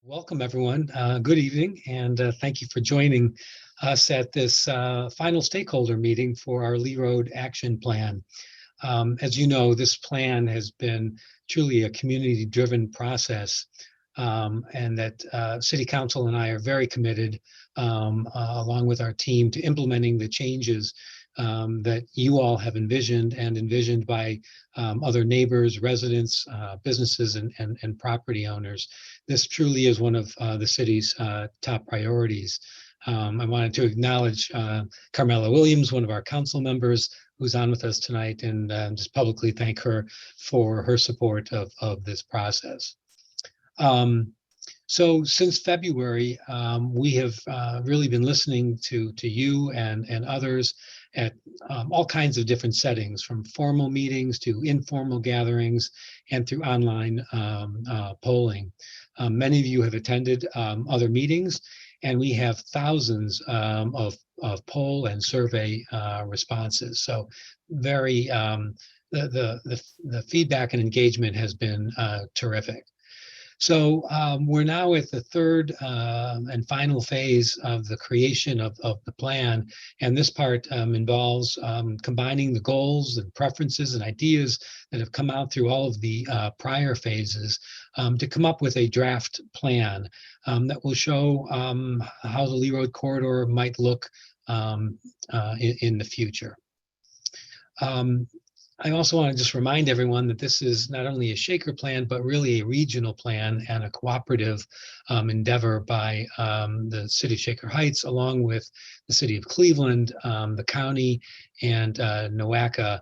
Welcome, everyone. Good evening, and thank you for joining us at this final stakeholder meeting for our Lee Road Action Plan. As you know, this plan has been truly a community-driven process, and that City Council and I are very committed, along with our team, to implementing the changes that you all have envisioned and envisioned by other neighbors, residents, businesses, and property owners. This truly is one of the city's top priorities. I wanted to acknowledge Carmela Williams, one of our council members, who's on with us tonight, and just publicly thank her for her support of this process. So since February, we have really been listening to you and others at all kinds of different settings, from formal meetings to informal gatherings and through online polling. Many of you have attended other meetings, and we have thousands of poll and survey responses. So very, the feedback and engagement has been terrific. So we're now at the third and final phase of the creation of the plan. And this part involves combining the goals and preferences and ideas that have come out through all of the prior phases to come up with a draft plan that will show how the Lee Road corridor might look in the future. I also want to just remind everyone that this is not only a Shaker plan, but really a regional plan and a cooperative endeavor by the City of Shaker Heights, along with the City of Cleveland, the county, and NOACA.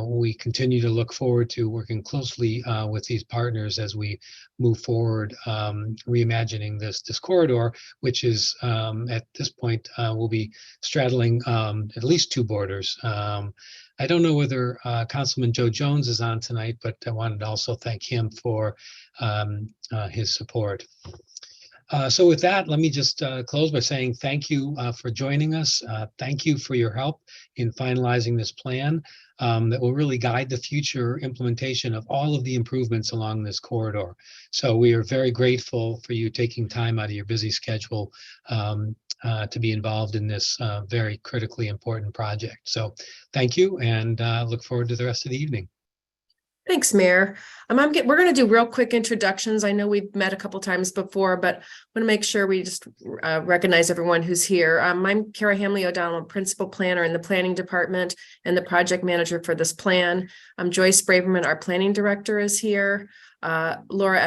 We continue to look forward to working closely with these partners as we move forward, reimagining this corridor, which is at this point will be straddling at least two borders. I don't know whether Councilman Joe Jones is on tonight, but I wanted to also thank him for his support. So with that, let me just close by saying thank you for joining us. Thank you for your help in finalizing this plan that will really guide the future implementation of all of the improvements along this corridor. So we are very grateful for you taking time out of your busy schedule to be involved in this very critically important project. So thank you, and look forward to the rest of the evening. Thanks, Mayor. We're going to do real quick introductions. I know we've met a couple times before, but I want to make sure we just recognize everyone who's here. I'm Kara Hamley O'Donnell, Principal Planner in the Planning Department and the Project Manager for this plan. Joyce Braverman, our Planning Director, is here. Laura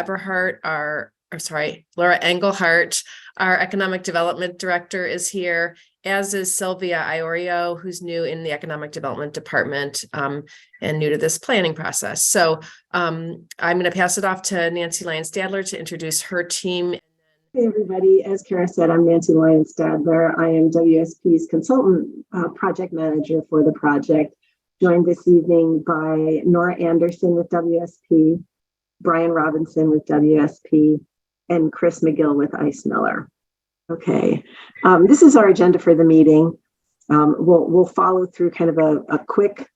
Engelhart, our Economic Development Director, is here, as is Sylvia Iorio, who's new in the Economic Development Department and new to this planning process. So I'm going to pass it off to Nancy Lyons-Stadler to introduce her team. Hey, everybody. As Kara said, I'm Nancy Lyons-Stadler. I am WSP's Consultant Project Manager for the project, joined this evening by Nora Anderson with WSP, Brian Robinson with WSP, and Chris McGill with Ice Miller. Okay, this is our agenda for the meeting. We'll follow through kind of a quick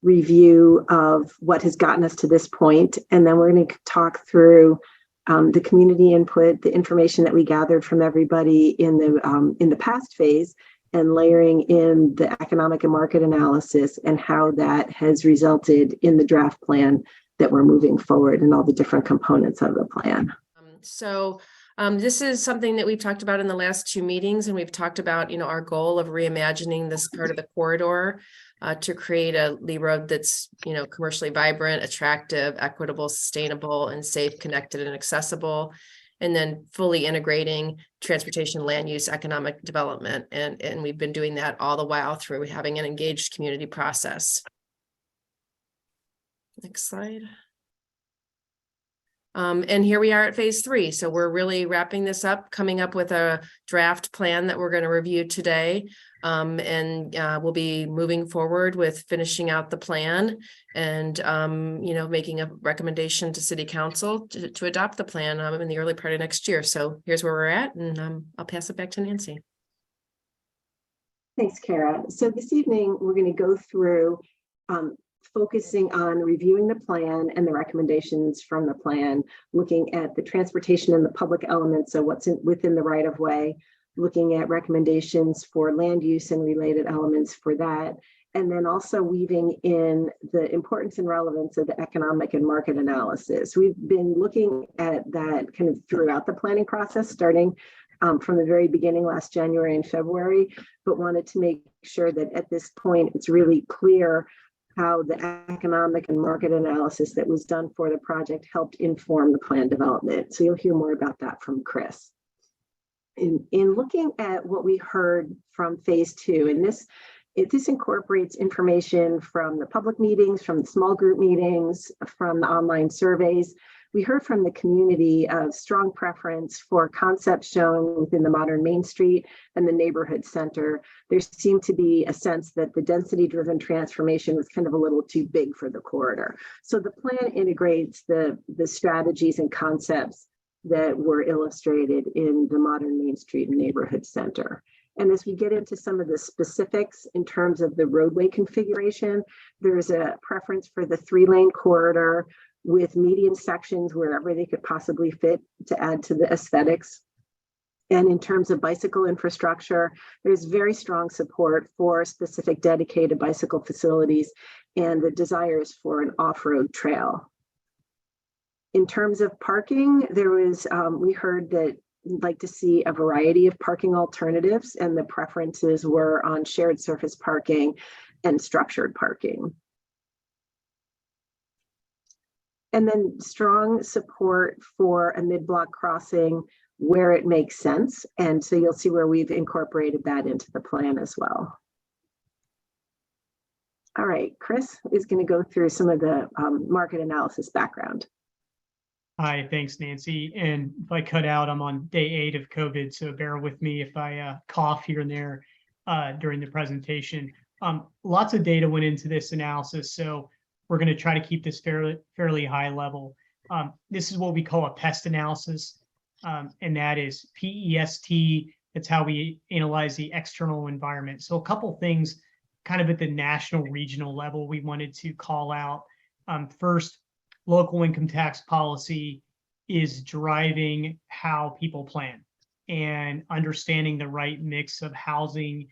review of what has gotten us to this point, and then we're going to talk through the community input, the information that we gathered from everybody in the past phase, and layering in the economic and market analysis and how that has resulted in the draft plan that we're moving forward and all the different components of the plan. This is something that we've talked about in the last two meetings, and we've talked about, our goal of reimagining this part of the corridor to create a Lee Road that's, commercially vibrant, attractive, equitable, sustainable, and safe, connected, and accessible, and then fully integrating transportation, land use, economic development. And we've been doing that all the while through having an engaged community process. Next slide. And here we are at phase 3. So we're really wrapping this up, coming up with a draft plan that we're going to review today. And we'll be moving forward with finishing out the plan and, making a recommendation to City Council to adopt the plan in the early part of next year. So here's where we're at, and I'll pass it back to Nancy. Thanks, Kara. So this evening, we're going to go through focusing on reviewing the plan and the recommendations from the plan, looking at the transportation and the public elements of what's within the right of way, looking at recommendations for land use and related elements for that, and then also weaving in the importance and relevance of the economic and market analysis. We've been looking at that kind of throughout the planning process, starting from the very beginning last January and February, but wanted to make sure that at this point it's really clear how the economic and market analysis that was done for the project helped inform the plan development. So you'll hear more about that from Chris. In looking at what we heard from phase 2, and this incorporates information from the public meetings, from the small group meetings, from the online surveys. We heard from the community of strong preference for concepts shown within the modern Main Street and the neighborhood center. There seemed to be a sense that the density-driven transformation was kind of a little too big for the corridor. So the plan integrates the strategies and concepts that were illustrated in the modern Main Street and neighborhood center. And as we get into some of the specifics in terms of the roadway configuration, there's a preference for the 3-lane corridor with median sections wherever they could possibly fit to add to the aesthetics. And in terms of bicycle infrastructure, there's very strong support for specific dedicated bicycle facilities and the desires for an off-road trail. In terms of parking, there was, we heard that we'd like to see a variety of parking alternatives, and the preferences were on shared surface parking and structured parking. And then strong support for a mid-block crossing where it makes sense. And so you'll see where we've incorporated that into the plan as well. All right, Chris is going to go through some of the market analysis background. Hi, thanks, Nancy. And if I cut out, I'm on day 8 of COVID, so bear with me if I cough here and there during the presentation. Lots of data went into this analysis, so we're going to try to keep this fairly high level. This is what we call a PEST analysis, and that is PEST. That's how we analyze the external environment. So a couple things kind of at the national regional level we wanted to call out. First, local income tax policy is driving how people plan, and understanding the right mix of housing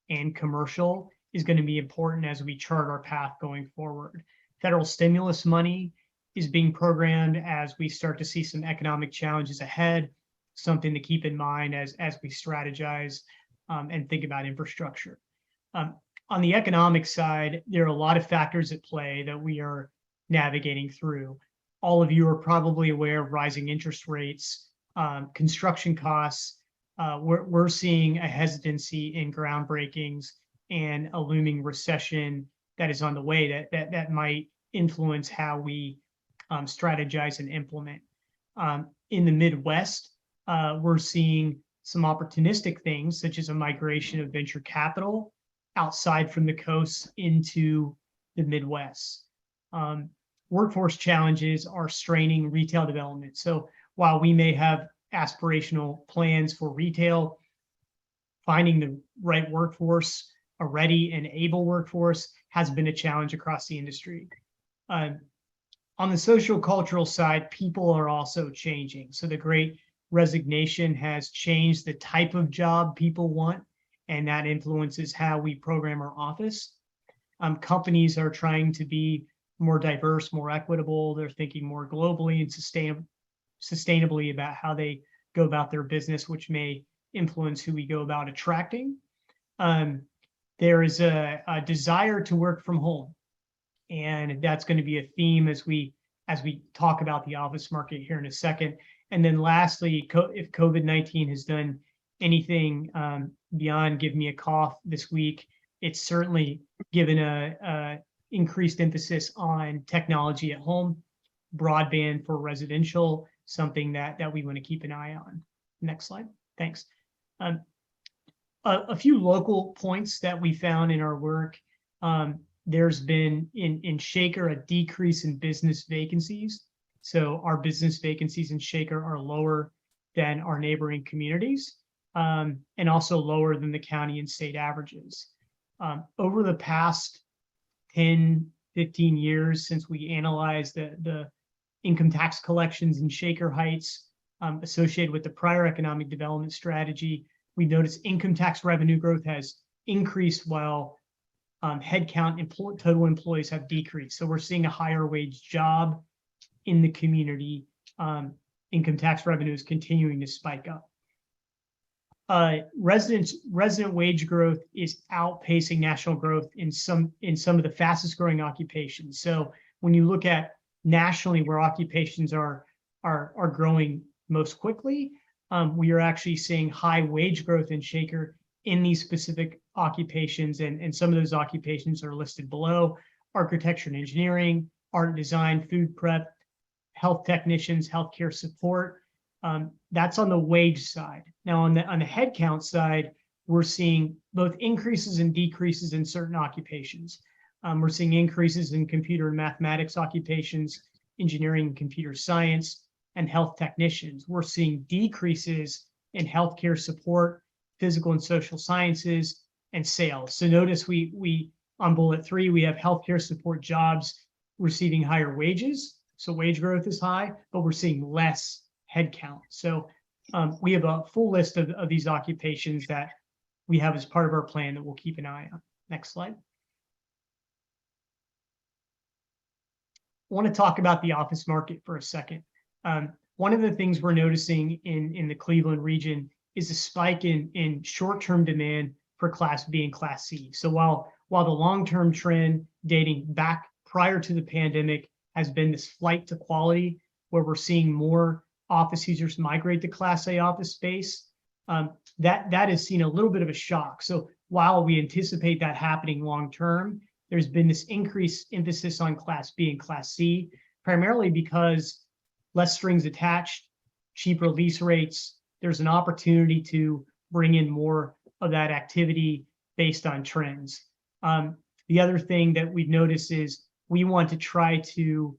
and commercial is going to be important as we chart our path going forward. Federal stimulus money is being programmed as we start to see some economic challenges ahead, something to keep in mind as we strategize and think about infrastructure. On the economic side, there are a lot of factors at play that we are navigating through. All of you are probably aware of rising interest rates, construction costs. We're seeing a hesitancy in groundbreakings and a looming recession that is on the way that might influence how we strategize and implement. In the Midwest, we're seeing some opportunistic things, such as a migration of venture capital outside from the coast into the Midwest. Workforce challenges are straining retail development. So while we may have aspirational plans for retail, finding the right workforce, a ready and able workforce, has been a challenge across the industry. On the social cultural side, people are also changing. So the Great Resignation has changed the type of job people want, and that influences how we program our office. Companies are trying to be more diverse, more equitable. They're thinking more globally and sustainably about how they go about their business, which may influence who we go about attracting. There is a desire to work from home, and that's going to be a theme as we talk about the office market here in a second. And then lastly, if COVID-19 has done anything beyond give me a cough this week, it's certainly given a increased emphasis on technology at home, broadband for residential, something that we want to keep an eye on. Next slide. Thanks. A few local points that we found in our work. There's been in Shaker a decrease in business vacancies. So our business vacancies in Shaker are lower than our neighboring communities, and also lower than the county and state averages. Over the past 10 15 years since we analyzed the income tax collections in Shaker Heights associated with the prior economic development strategy, we noticed income tax revenue growth has increased while headcount total employees have decreased. So we're seeing a higher wage job in the community. Income tax revenue is continuing to spike up. Resident wage growth is outpacing national growth in some of the fastest growing occupations. So when you look at nationally where occupations are growing most quickly, we are actually seeing high wage growth in Shaker in these specific occupations, and some of those occupations are listed below: architecture and engineering, art and design, food prep, health technicians, healthcare support. That's on the wage side. Now on the headcount side, we're seeing both increases and decreases in certain occupations. We're seeing increases in computer and mathematics occupations, engineering and computer science, and health technicians. We're seeing decreases in healthcare support, physical and social sciences, and sales. So notice we on bullet 3, we have healthcare support jobs receiving higher wages. So wage growth is high, but we're seeing less headcount. So we have a full list of these occupations that we have as part of our plan that we'll keep an eye on. Next slide. I want to talk about the office market for a second. One of the things we're noticing in the Cleveland region is a spike in short-term demand for Class B and Class C. So while the long-term trend dating back prior to the pandemic has been this flight to quality, where we're seeing more office users migrate to Class A office space, that has seen a little bit of a shock. So while we anticipate that happening long-term, there's been this increased emphasis on Class B and Class C, primarily because less strings attached, cheaper lease rates. There's an opportunity to bring in more of that activity based on trends. The other thing that we've noticed is we want to try to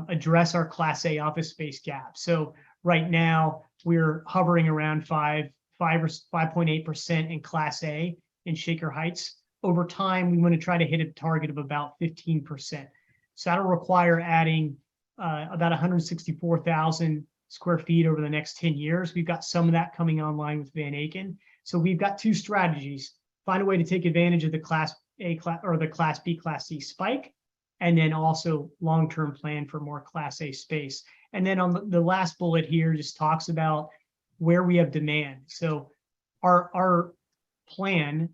address our Class A office space gap. So right now we're hovering around 5.8% in Class A in Shaker Heights. Over time, we want to try to hit a target of about 15%. So that'll require adding about 164,000 square feet over the next 10 years. We've got some of that coming online with Van Aken. So we've got two strategies: find a way to take advantage of the Class A or the Class B, Class C spike, and then also long-term plan for more Class A space. And then on the last bullet here just talks about where we have demand. So our plan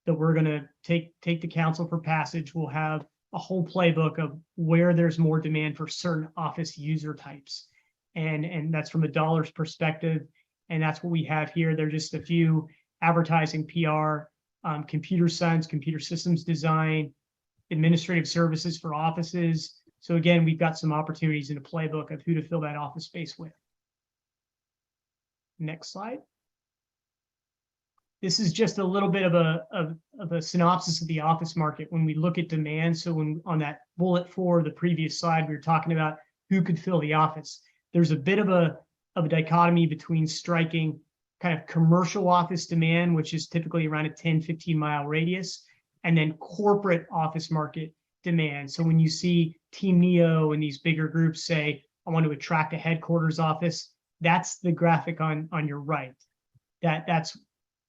that we're going to take to council for passage will have a whole playbook of where there's more demand for certain office user types. And that's from a dollars perspective. And that's what we have here. There's just a few: advertising, PR, computer science, computer systems design, administrative services for offices. So again, we've got some opportunities in a playbook of who to fill that office space with. Next slide. This is just a little bit of a synopsis of the office market when we look at demand. So when on that bullet 4, the previous slide, we were talking about who could fill the office. There's a bit of a dichotomy between striking kind of commercial office demand, which is typically around a 10-15 mile radius, and then corporate office market demand. So when you see Team Neo and these bigger groups say, I want to attract a headquarters office, that's the graphic on your right. That's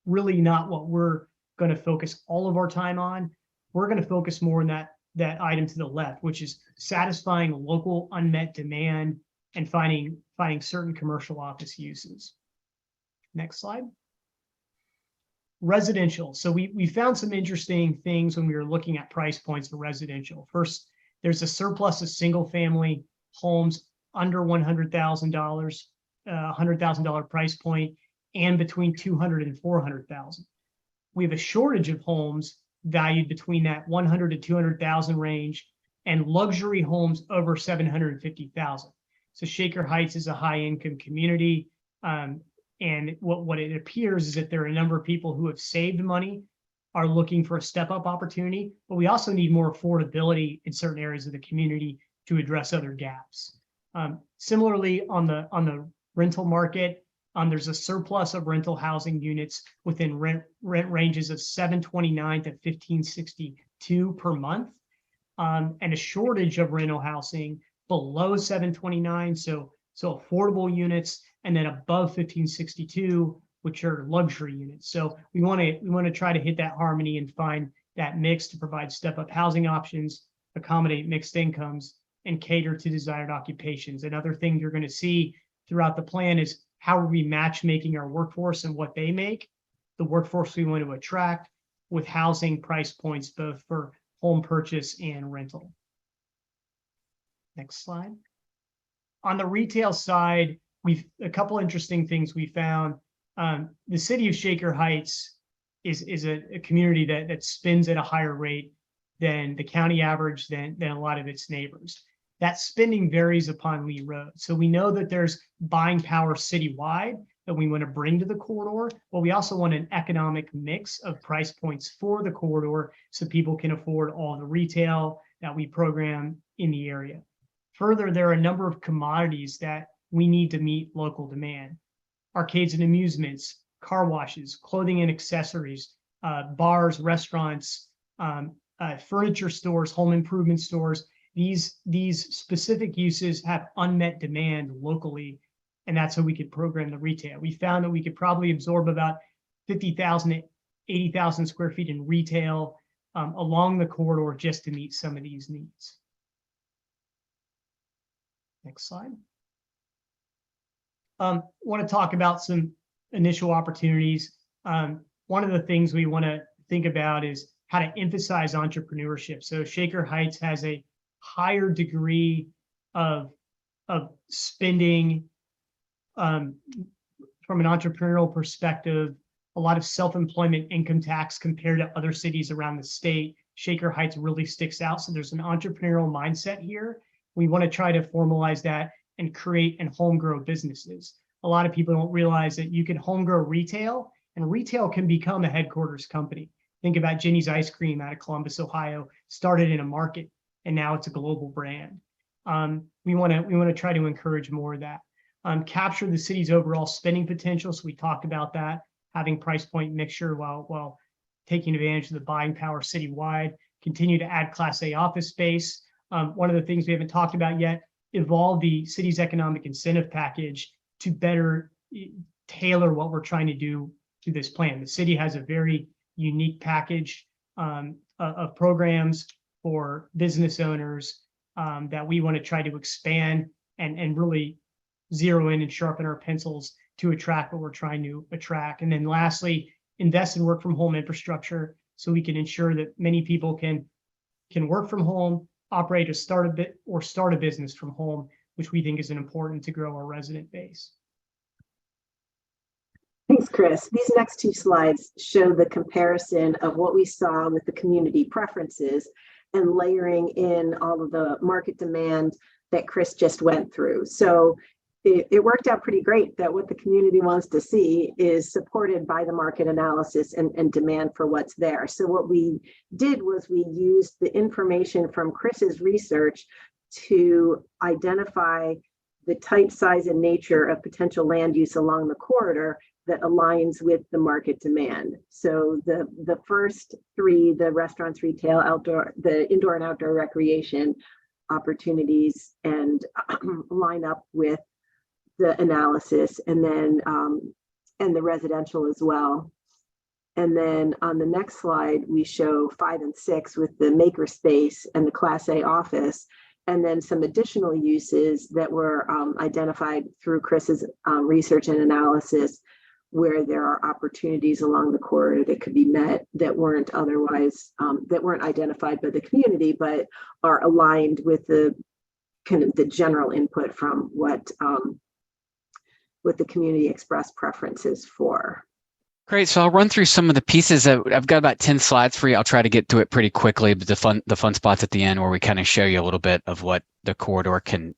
really not what we're going to focus all of our time on. We're going to focus more on that item to the left, which is satisfying local unmet demand and finding certain commercial office uses. Next slide. Residential. So we found some interesting things when we were looking at price points for residential. First, there's a surplus of single family homes under $100,000, $100,000 price point, and between 200 and 400,000. We have a shortage of homes valued between that 100 to 200,000 range, and luxury homes over 750,000. So Shaker Heights is a high income community. And what it appears is that there are a number of people who have saved money, are looking for a step up opportunity, but we also need more affordability in certain areas of the community to address other gaps. Similarly, on the rental market, there's a surplus of rental housing units within rent ranges of $729 to $1,562 per month. and a shortage of rental housing below 729, so affordable units, and then above 1562, which are luxury units. So we want to try to hit that harmony and find that mix to provide step-up housing options, accommodate mixed incomes, and cater to desired occupations. Another thing you're going to see throughout the plan is how are we matchmaking our workforce and what they make, the workforce we want to attract, with housing price points both for home purchase and rental. Next slide. On the retail side, a couple interesting things we found. The city of Shaker Heights is a community that spends at a higher rate than the county average, than a lot of its neighbors. That spending varies upon Lee Road. So we know that there's buying power citywide that we want to bring to the corridor, but we also want an economic mix of price points for the corridor so people can afford all the retail that we program in the area. Further, there are a number of commodities that we need to meet local demand. Arcades and amusements, car washes, clothing and accessories, bars, restaurants, furniture stores, home improvement stores. These specific uses have unmet demand locally, and that's how we could program the retail. We found that we could probably absorb about 50,000, 80,000 square feet in retail along the corridor just to meet some of these needs. Next slide. Want to talk about some initial opportunities. One of the things we want to think about is how to emphasize entrepreneurship. So Shaker Heights has a higher degree of spending from an entrepreneurial perspective, a lot of self-employment income tax compared to other cities around the state. Shaker Heights really sticks out. So there's an entrepreneurial mindset here. We want to try to formalize that and create and home grow businesses. A lot of people don't realize that you can home grow retail, and retail can become a headquarters company. Think about Jenny's Ice Cream out of Columbus, Ohio, started in a market, and now it's a global brand. We want to try to encourage more of that. Capture the city's overall spending potential. So we talked about that, having price point mixture while taking advantage of the buying power citywide. Continue to add Class A office space. One of the things we haven't talked about yet, evolve the city's economic incentive package to better tailor what we're trying to do to this plan. The city has a very unique package of programs for business owners that we want to try to expand and really zero in and sharpen our pencils to attract what we're trying to attract. And then lastly, invest in work from home infrastructure so we can ensure that many people can work from home, operate or start a business from home, which we think is important to grow our resident base. Thanks, Chris. These next two slides show the comparison of what we saw with the community preferences and layering in all of the market demand that Chris just went through. So it worked out pretty great that what the community wants to see is supported by the market analysis and demand for what's there. So what we did was we used the information from Chris's research to identify the type, size, and nature of potential land use along the corridor that aligns with the market demand. So the first three, the restaurants, retail, outdoor, the indoor and outdoor recreation opportunities, and line up with the analysis, and then and the residential as well. And then on the next slide, we show 5 and 6 with the maker space and the Class A office, and then some additional uses that were identified through Chris's research and analysis, where there are opportunities along the corridor that could be met that weren't otherwise, that weren't identified by the community, but are aligned with the kind of the general input from what the community expressed preferences for. Great. So I'll run through some of the pieces. I've got about 10 slides for you. I'll try to get to it pretty quickly, but the fun spots at the end where we kind of show you a little bit of what the corridor can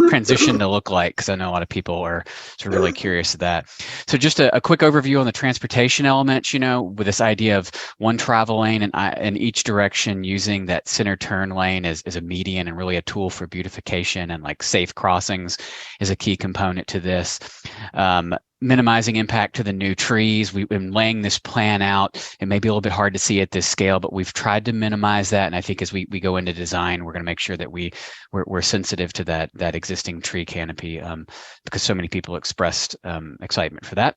transition to look like, because I know a lot of people are sort of really curious of that. So just a quick overview on the transportation elements, with this idea of one travel lane in each direction, using that center turn lane as a median and really a tool for beautification and like safe crossings is a key component to this. Minimizing impact to the new trees. We've been laying this plan out. It may be a little bit hard to see at this scale, but we've tried to minimize that. And I think as we go into design, we're going to make sure that we're sensitive to that existing tree canopy, because so many people expressed excitement for that.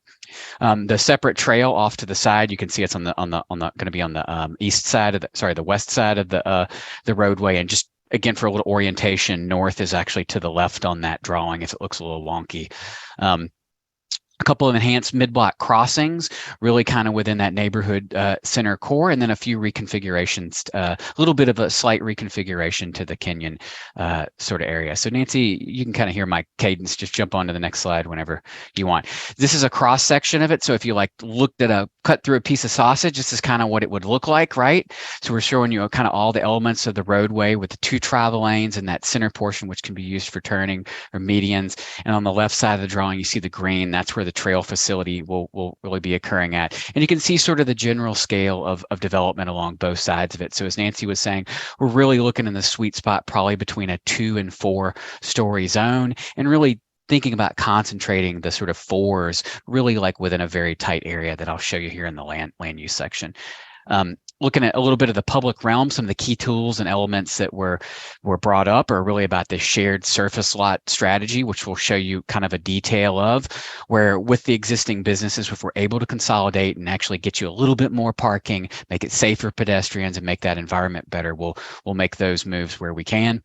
The separate trail off to the side, you can see it's going to be on the east side of the west side of the roadway, and just again, for a little orientation, north is actually to the left on that drawing if it looks a little wonky. A couple of enhanced mid-block crossings, really kind of within that neighborhood center core, and then a few reconfigurations, a little bit of a slight reconfiguration to the Kenyon sort of area. So Nancy, you can kind of hear my cadence. Just jump on to the next slide whenever you want. This is a cross section of it. So if you cut through a piece of sausage, this is kind of what it would look like, right? So we're showing you kind of all the elements of the roadway with the 2 travel lanes and that center portion, which can be used for turning or medians. And on the left side of the drawing, you see the green. That's where the trail facility will really be occurring at. And you can see sort of the general scale of development along both sides of it. So as Nancy was saying, we're really looking in the sweet spot, probably between a 2 and 4 story zone, and really thinking about concentrating the sort of 4s really like within a very tight area that I'll show you here in the land use section. Looking at a little bit of the public realm, some of the key tools and elements that were brought up are really about the shared surface lot strategy, which we'll show you kind of a detail of, where with the existing businesses, if we're able to consolidate and actually get you a little bit more parking, make it safe for pedestrians and make that environment better, we'll make those moves where we can.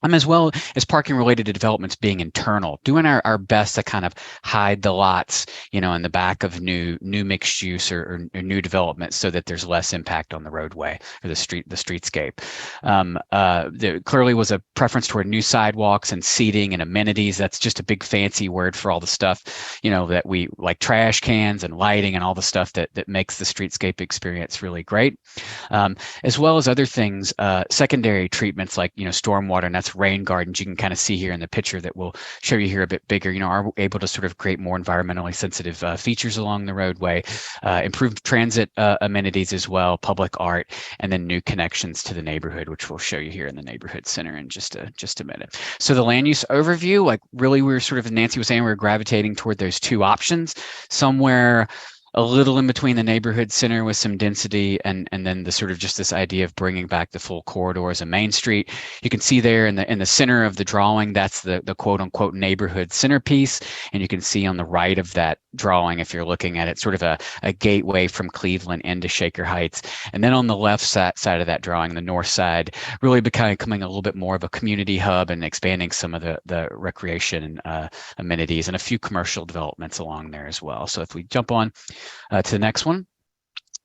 As well as parking related to developments being internal, doing our best to kind of hide the lots, in the back of new mixed use or new developments, so that there's less impact on the roadway or the streetscape. There clearly was a preference toward new sidewalks and seating and amenities. That's just a big fancy word for all the stuff, that we like, trash cans and lighting and all the stuff that makes the streetscape experience really great. As well as other things, secondary treatments like, stormwater, and that's rain gardens. You can kind of see here in the picture that we'll show you here a bit bigger, are able to sort of create more environmentally sensitive features along the roadway, improved transit amenities as well, public art, and then new connections to the neighborhood, which we'll show you here in the neighborhood center in just a minute. So the land use overview, like really we're sort of, as Nancy was saying, we're gravitating toward those 2 options, somewhere a little in between the neighborhood center with some density and then the sort of just this idea of bringing back the full corridor as a main street. You can see there in the center of the drawing, that's the quote unquote neighborhood centerpiece. And you can see on the right of that drawing, if you're looking at it, sort of a gateway from Cleveland into Shaker Heights. And then on the left side of that drawing, the north side, really becoming a little bit more of a community hub and expanding some of the recreation amenities and a few commercial developments along there as well. So if we jump on to the next one.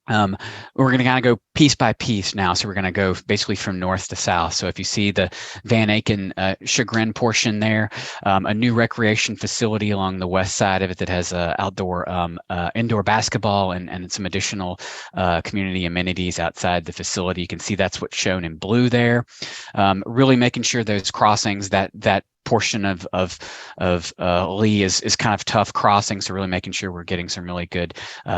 We're going to kind of go piece by piece now. So we're going to go basically from north to south. So if you see the Van Aken Chagrin portion there, a new recreation facility along the west side of it that has outdoor indoor basketball and some additional community amenities outside the facility. You can see that's what's shown in blue there. Really making sure those crossings, that portion of Lee is kind of tough crossing, so really making sure we're getting some really good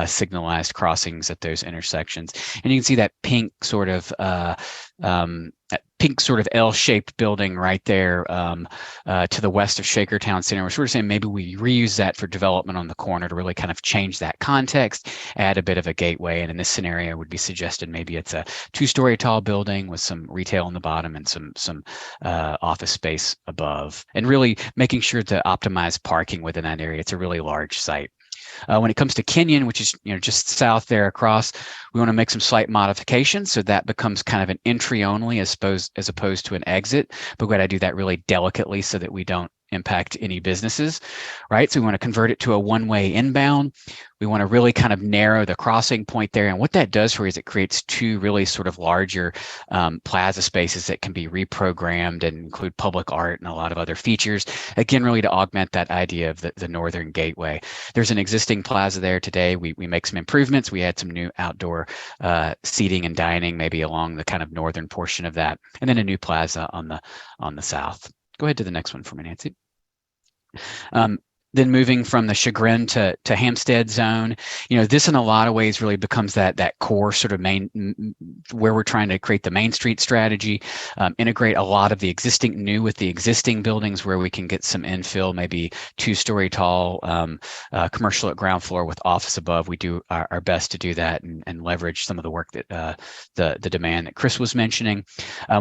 signalized crossings at those intersections. And you can see that pink sort of L-shaped building right there to the west of Shaker Town Center. We're sort of saying maybe we reuse that for development on the corner to really kind of change that context, add a bit of a gateway. And in this scenario, would be suggested maybe it's a 2-story tall building with some retail on the bottom and some office space above, and really making sure to optimize parking within that area. It's a really large site. When it comes to Kenyon, which is just south there across, we want to make some slight modifications so that becomes kind of an entry only as opposed to an exit. But we got to do that really delicately so that we don't impact any businesses, right? So we want to convert it to a one-way inbound. We want to really kind of narrow the crossing point there. And what that does for you is it creates two really sort of larger plaza spaces that can be reprogrammed and include public art and a lot of other features. Again, really to augment that idea of the northern gateway. There's an existing plaza there today. We make some improvements. We add some new outdoor seating and dining, maybe along the kind of northern portion of that, and then a new plaza on the south. Go ahead to the next one for me, Nancy. Then moving from the Chagrin to Hampstead zone, this in a lot of ways really becomes that core sort of main, where we're trying to create the Main Street strategy, integrate a lot of the existing with the existing buildings where we can get some infill, maybe 2-story tall, commercial at ground floor with office above. We do our best to do that and leverage some of the work that the demand that Chris was mentioning.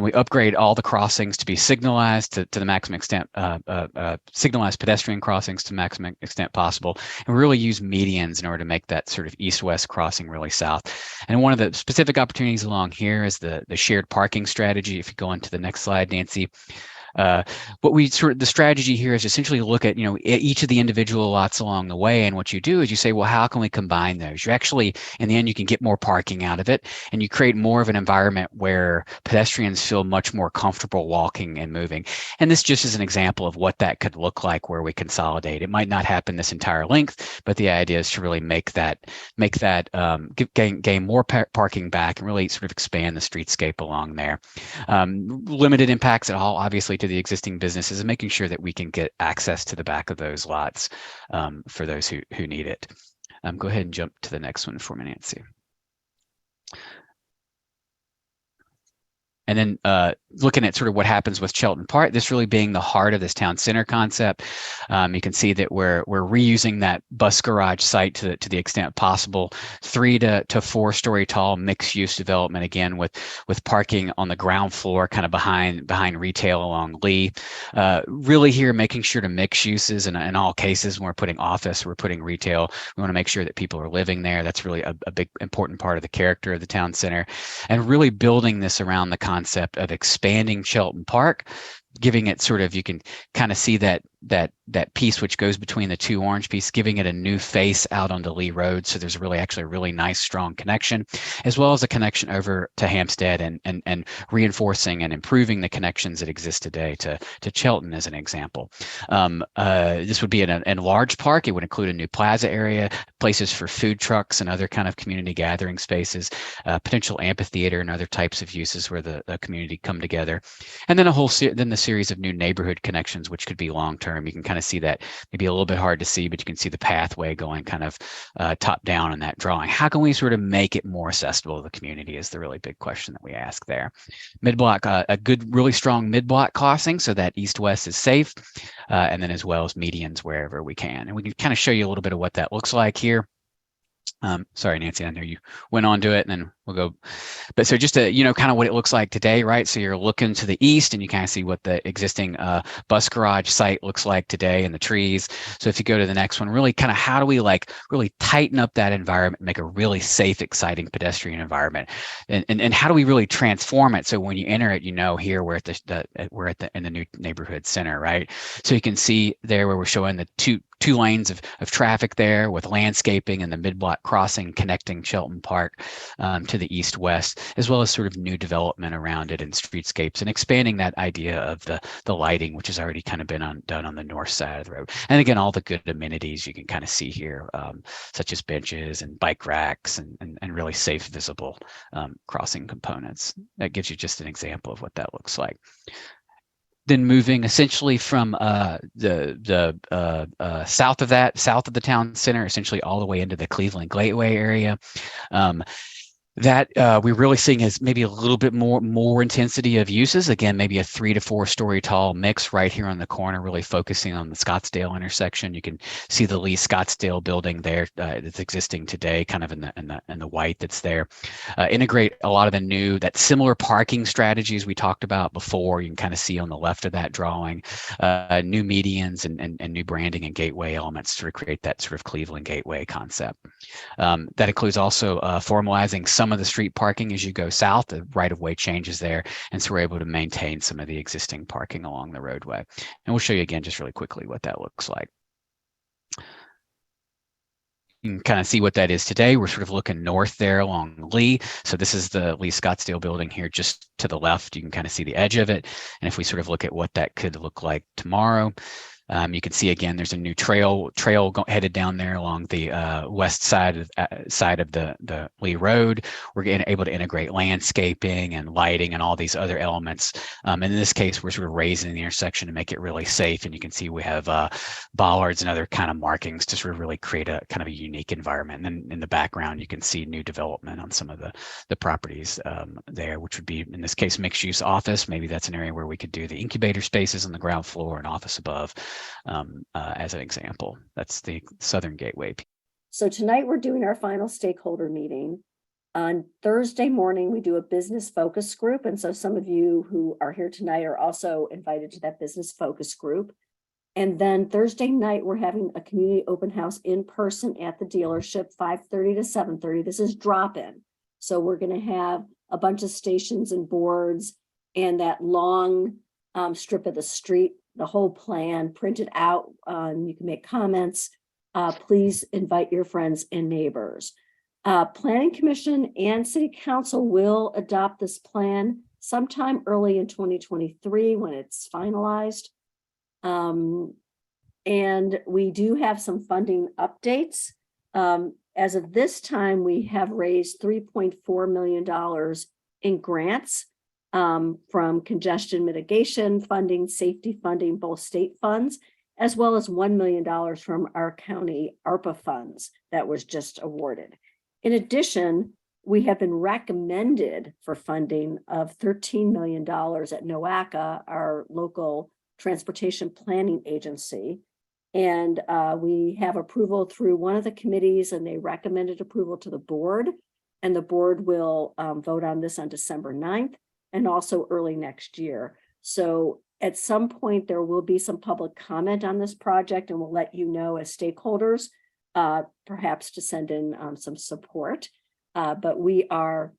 We upgrade all the crossings to be signalized to the maximum extent, signalized pedestrian crossings to maximum extent possible, and we really use medians in order to make that sort of east-west crossing really south. And one of the specific opportunities along here is the shared parking strategy. If you go on to the next slide, Nancy. The strategy here is essentially look at, each of the individual lots along the way. And what you do is you say, well, how can we combine those? You actually, in the end, you can get more parking out of it, and you create more of an environment where pedestrians feel much more comfortable walking and moving. And this just is an example of what that could look like where we consolidate. It might not happen this entire length, but the idea is to really gain more parking back and really sort of expand the streetscape along there. Limited impacts at all, obviously, to the existing businesses, and making sure that we can get access to the back of those lots for those who need it. Go ahead and jump to the next one for me, Nancy. And then looking at sort of what happens with Chelton Park, this really being the heart of this town center concept. You can see that we're reusing that bus garage site to the extent possible. 3 to 4-story tall mixed use development, again with parking on the ground floor, kind of behind retail along Lee. Really here making sure to mix uses, and in all cases when we're putting office, we're putting retail. We want to make sure that people are living there. That's really a big important part of the character of the town center, and really building this around the concept of expanding Chelton Park, giving it sort of, you can kind of see that piece which goes between the two orange pieces, giving it a new face out onto Lee Road. So there's actually a really nice, strong connection, as well as a connection over to Hampstead, and reinforcing and improving the connections that exist today to Chelton as an example. This would be an enlarged park. It would include a new plaza area, places for food trucks and other kind of community gathering spaces, potential amphitheater and other types of uses where the community come together. And then the series of new neighborhood connections, which could be long-term. You can kind of see that, maybe a little bit hard to see, but you can see the pathway going kind of top down in that drawing. How can we sort of make it more accessible to the community is the really big question that we ask there. Mid-block, a good, really strong mid-block crossing so that east-west is safe, and then as well as medians wherever we can. And we can kind of show you a little bit of what that looks like here. Sorry, Nancy, I know you went on to it, and then we'll go. But so just to, kind of what it looks like today, right? So you're looking to the east and you kind of see what the existing bus garage site looks like today and the trees. So if you go to the next one, really kind of how do we really tighten up that environment, make a really safe, exciting pedestrian environment, and how do we really transform it? So when you enter it, here we're at in the new neighborhood center, right? So you can see there where we're showing the two lanes of traffic there with landscaping and the mid-block crossing connecting Chelton Park to the east-west, as well as sort of new development around it and streetscapes, and expanding that idea of the lighting, which has already kind of been done on the north side of the road. And again, all the good amenities you can kind of see here, such as benches and bike racks and really safe, visible crossing components. That gives you just an example of what that looks like. Then moving essentially from the south of the town center, essentially all the way into the Cleveland Gateway area. That we're really seeing as maybe a little bit more intensity of uses. Again, maybe a 3 to 4 story tall mix right here on the corner, really focusing on the Scottsdale intersection. You can see the Lee Scottsdale building there that's existing today, kind of in the white that's there. Integrate a lot of that similar parking strategies we talked about before. You can kind of see on the left of that drawing, new medians and new branding and gateway elements to recreate that sort of Cleveland Gateway concept. That includes also formalizing some of the street parking as you go south. The right-of-way changes there, and so we're able to maintain some of the existing parking along the roadway. And we'll show you again just really quickly what that looks like. You can kind of see what that is today. We're sort of looking north there along Lee. So this is the Lee Scottsdale building here just to the left. You can kind of see the edge of it. And if we sort of look at what that could look like tomorrow, you can see again, there's a new trail headed down there along the west side of the Lee Road. We're able to integrate landscaping and lighting and all these other elements. And in this case, we're sort of raising the intersection to make it really safe. And you can see we have bollards and other kind of markings to sort of really create a kind of a unique environment. And then in the background, you can see new development on some of the properties there, which would be, in this case, mixed use office. Maybe that's an area where we could do the incubator spaces on the ground floor and office above. As an example. That's the Southern Gateway. So tonight we're doing our final stakeholder meeting. On Thursday morning, we do a business focus group. And so some of you who are here tonight are also invited to that business focus group. And then Thursday night, we're having a community open house in person at the dealership, 5:30 to 7:30. This is drop-in. So we're going to have a bunch of stations and boards and that long strip of the street, the whole plan printed out. You can make comments. Please invite your friends and neighbors. Planning Commission and City Council will adopt this plan sometime early in 2023 when it's finalized. And we do have some funding updates. As of this time, we have raised $3.4 million in grants from congestion mitigation funding, safety funding, both state funds, as well as $1 million from our county ARPA funds that was just awarded. In addition, we have been recommended for funding of $13 million at NOACA, our local transportation planning agency. And we have approval through one of the committees, and they recommended approval to the board. And the board will vote on this on December 9th. And also early next year. So at some point, there will be some public comment on this project, and we'll let you know as stakeholders, perhaps to send in some support. But we are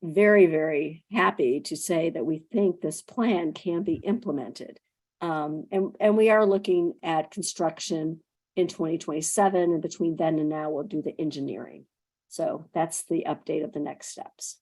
very, very happy to say that we think this plan can be implemented. And we are looking at construction in 2027, and between then and now, we'll do the engineering. So that's the update of the next steps.